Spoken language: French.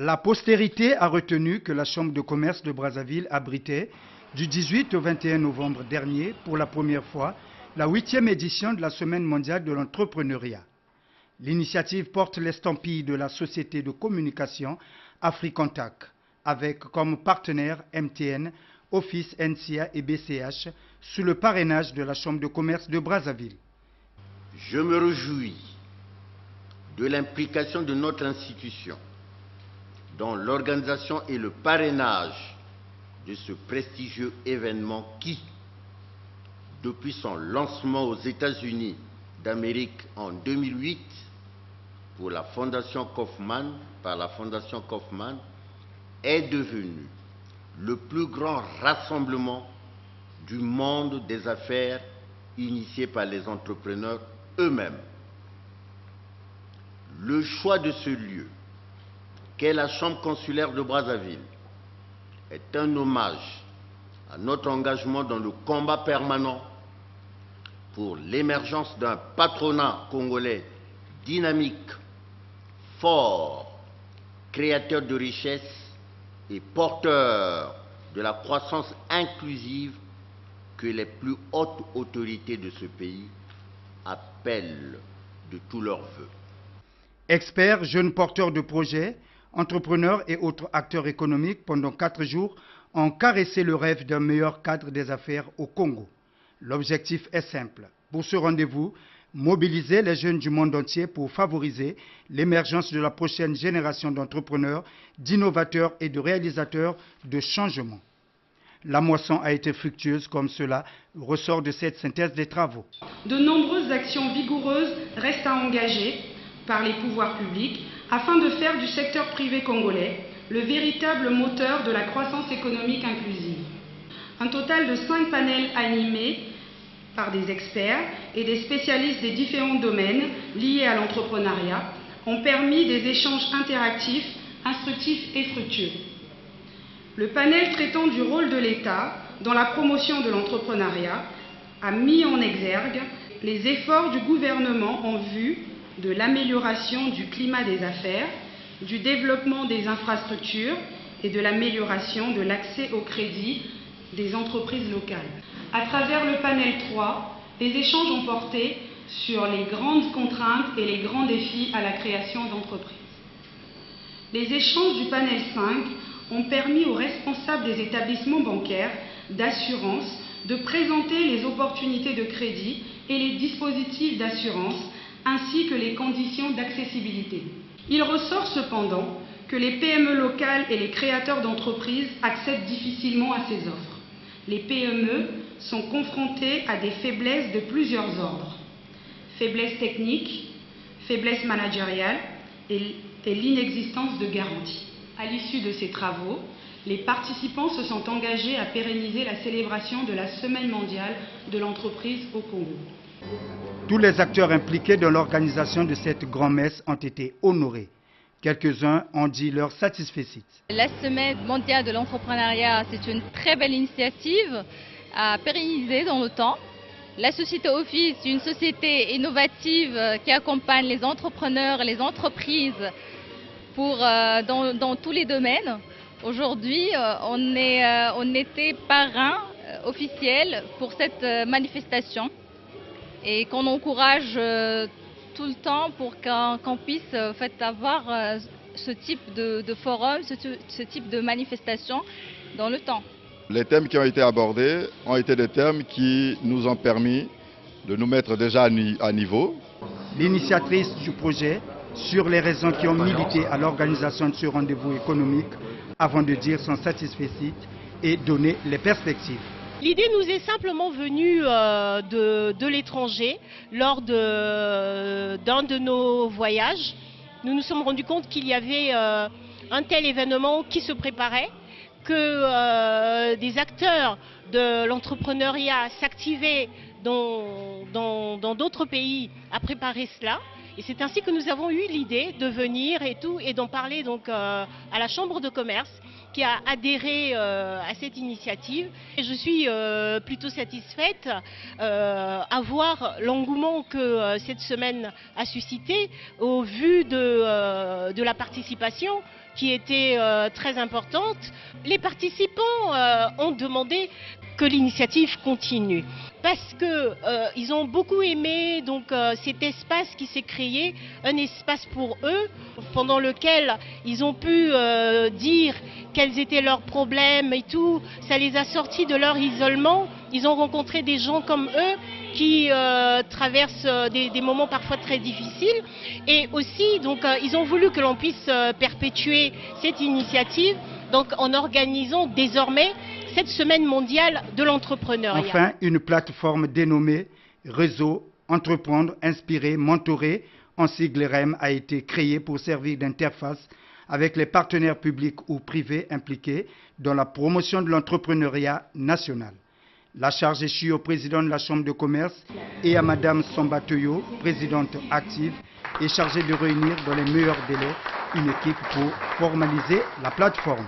La postérité a retenu que la Chambre de commerce de Brazzaville abritait, du 18 au 21 novembre dernier, pour la première fois, la 8e édition de la Semaine mondiale de l'entrepreneuriat. L'initiative porte l'estampille de la société de communication Africontact, avec comme partenaires MTN, Office, NCA et BCH, sous le parrainage de la Chambre de commerce de Brazzaville. Je me réjouis de l'implication de notre institution dans l'organisation et le parrainage de ce prestigieux événement qui, depuis son lancement aux États-Unis d'Amérique en 2008 par la Fondation Kaufman, est devenu le plus grand rassemblement du monde des affaires initié par les entrepreneurs eux-mêmes. Le choix de ce lieu, qu'est la Chambre consulaire de Brazzaville, est un hommage à notre engagement dans le combat permanent pour l'émergence d'un patronat congolais dynamique, fort, créateur de richesses et porteur de la croissance inclusive que les plus hautes autorités de ce pays appellent de tous leurs vœux. Experts, jeunes porteurs de projets, entrepreneurs et autres acteurs économiques pendant 4 jours ont caressé le rêve d'un meilleur cadre des affaires au Congo. L'objectif est simple. Pour ce rendez-vous, mobiliser les jeunes du monde entier pour favoriser l'émergence de la prochaine génération d'entrepreneurs, d'innovateurs et de réalisateurs de changements. La moisson a été fructueuse comme cela ressort de cette synthèse des travaux. De nombreuses actions vigoureuses restent à engager par les pouvoirs publics afin de faire du secteur privé congolais le véritable moteur de la croissance économique inclusive. Un total de 5 panels animés par des experts et des spécialistes des différents domaines liés à l'entrepreneuriat ont permis des échanges interactifs, instructifs et fructueux. Le panel traitant du rôle de l'État dans la promotion de l'entrepreneuriat a mis en exergue les efforts du gouvernement en vue de l'amélioration du climat des affaires, du développement des infrastructures et de l'amélioration de l'accès au crédit des entreprises locales. À travers le panel 3, les échanges ont porté sur les grandes contraintes et les grands défis à la création d'entreprises. Les échanges du panel 5 ont permis aux responsables des établissements bancaires, d'assurance, de présenter les opportunités de crédit et les dispositifs d'assurance, ainsi que les conditions d'accessibilité. Il ressort cependant que les PME locales et les créateurs d'entreprises accèdent difficilement à ces offres. Les PME sont confrontés à des faiblesses de plusieurs ordres. Faiblesse technique, faiblesse managériale et l'inexistence de garanties. À l'issue de ces travaux, les participants se sont engagés à pérenniser la célébration de la Semaine mondiale de l'entreprise au Congo. Tous les acteurs impliqués dans l'organisation de cette grand-messe ont été honorés. Quelques-uns ont dit leur satisfecit. La Semaine mondiale de l'entrepreneuriat, c'est une très belle initiative à pérenniser dans le temps. La société Office, une société innovative qui accompagne les entrepreneurs et les entreprises dans tous les domaines. Aujourd'hui, on était parrain officiel pour cette manifestation et qu'on encourage tout le temps pour qu'on puisse avoir ce type de forum, ce type de manifestation dans le temps. Les thèmes qui ont été abordés ont été des thèmes qui nous ont permis de nous mettre déjà à niveau. L'initiatrice du projet sur les raisons qui ont milité à l'organisation de ce rendez-vous économique avant de dire son satisfecit et donner les perspectives. L'idée nous est simplement venue de l'étranger lors d'un de nos voyages. Nous nous sommes rendus compte qu'il y avait un tel événement qui se préparait, que des acteurs de l'entrepreneuriat s'activaient dans d'autres pays à préparer cela. Et c'est ainsi que nous avons eu l'idée de venir et d'en parler donc à la Chambre de commerce, qui a adhéré à cette initiative. Et je suis plutôt satisfaite à voir l'engouement que cette semaine a suscité au vu de la participation qui était très importante. Les participants ont demandé que l'initiative continue parce que ils ont beaucoup aimé donc cet espace qui s'est créé, un espace pour eux pendant lequel ils ont pu dire quels étaient leurs problèmes et tout. Ça les a sortis de leur isolement. Ils ont rencontré des gens comme eux qui traversent des moments parfois très difficiles. Et aussi, donc, ils ont voulu que l'on puisse perpétuer cette initiative donc, en organisant désormais cette semaine mondiale de l'entrepreneuriat. Enfin, une plateforme dénommée Réseau Entreprendre, Inspirer, Mentorer, en sigle REM, a été créée pour servir d'interface avec les partenaires publics ou privés impliqués dans la promotion de l'entrepreneuriat national. La charge échue au président de la Chambre de commerce et à Madame Somba Toyo, présidente active et chargée de réunir dans les meilleurs délais une équipe pour formaliser la plateforme.